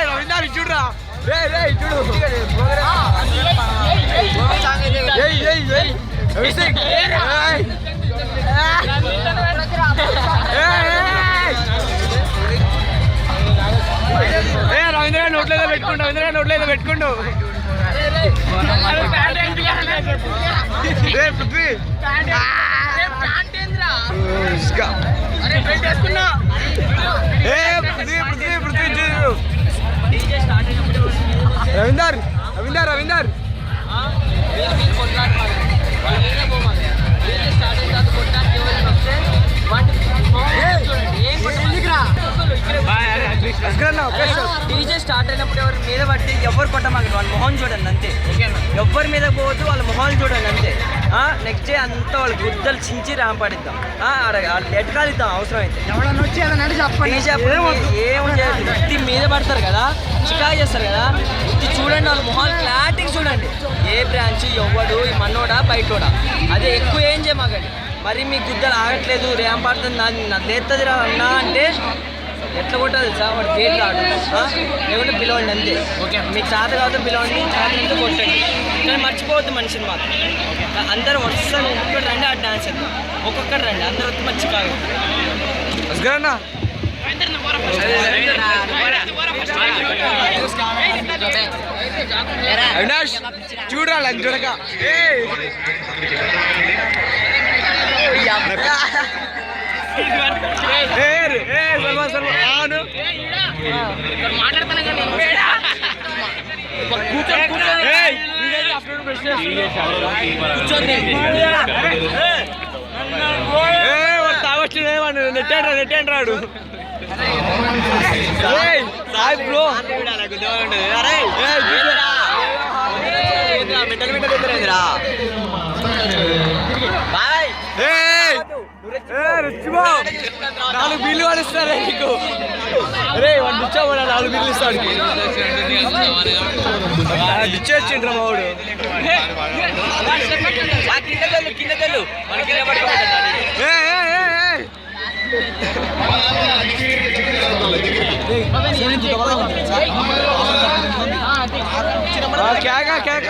రవీందర్ చూడరా చూడు రవీంద్ర నోట్లేదో పెట్టుకుంటా రవీంద్ర నోట్లేదో పెట్టుకుంటూ పృథ్వీ రవీందర్ రవీందర్ రవీందర్ డీజే స్టార్ట్ అయినప్పుడు ఎవరి మీద పట్టి ఎవరు కొట్టమాకండి, వాళ్ళ మొహం చూడండి అంతే. ఎవరి మీద పోవద్దు, వాళ్ళ మొహాలు చూడండి అంతే. నెక్స్ట్ డే అంతా వాళ్ళ గుద్దలు చించి రాంపాడిద్దాం, ఎట్కాలిద్దాం అవసరం అయితే. డీజే మీద పడతారు కదా, చికాకు చేస్తారు కదా, ఇది చూడండి వాళ్ళ మొహాలు క్లారిటీగా చూడండి. ఏ బ్రాంచ్ ఎవడు, ఈ మనోడా బయటోడా, అదే ఎక్కువ ఏం చేయమాకండి. మరి మీ గుద్దలు ఆగట్లేదు, ర్యాంప్ పడుతుంది, నాకు లేస్తుంది రా అన్నా అంటే ఎట్లా కొట్టాలి తెలుసా, వాడు గేట్ రాడు. లేకుంటే పిలవండి అంతే. ఓకే, మీకు చేత కాదు పిలవండి, చేత అంటే కొట్టండి. కానీ మర్చిపోవద్దు మనిషిని మాత్రం. అందరూ వస్తారు, ఒక్కొక్కటి రండి, ఆ డాన్స్ చేద్దాం. ఒక్కొక్కటి రండి, అందరూ వచ్చి మంచి కాదు. చూడరా చూడక నెట్టేంటి రాడు బ్రో నాలుగు బిల్లు పడిస్తారా నీకు? అరే వాడు నిచ్చా, 4 బిల్లు ఇస్తాడు. నిచ్చేచ్చిండ్రా మావాడు. కింద కేక కేక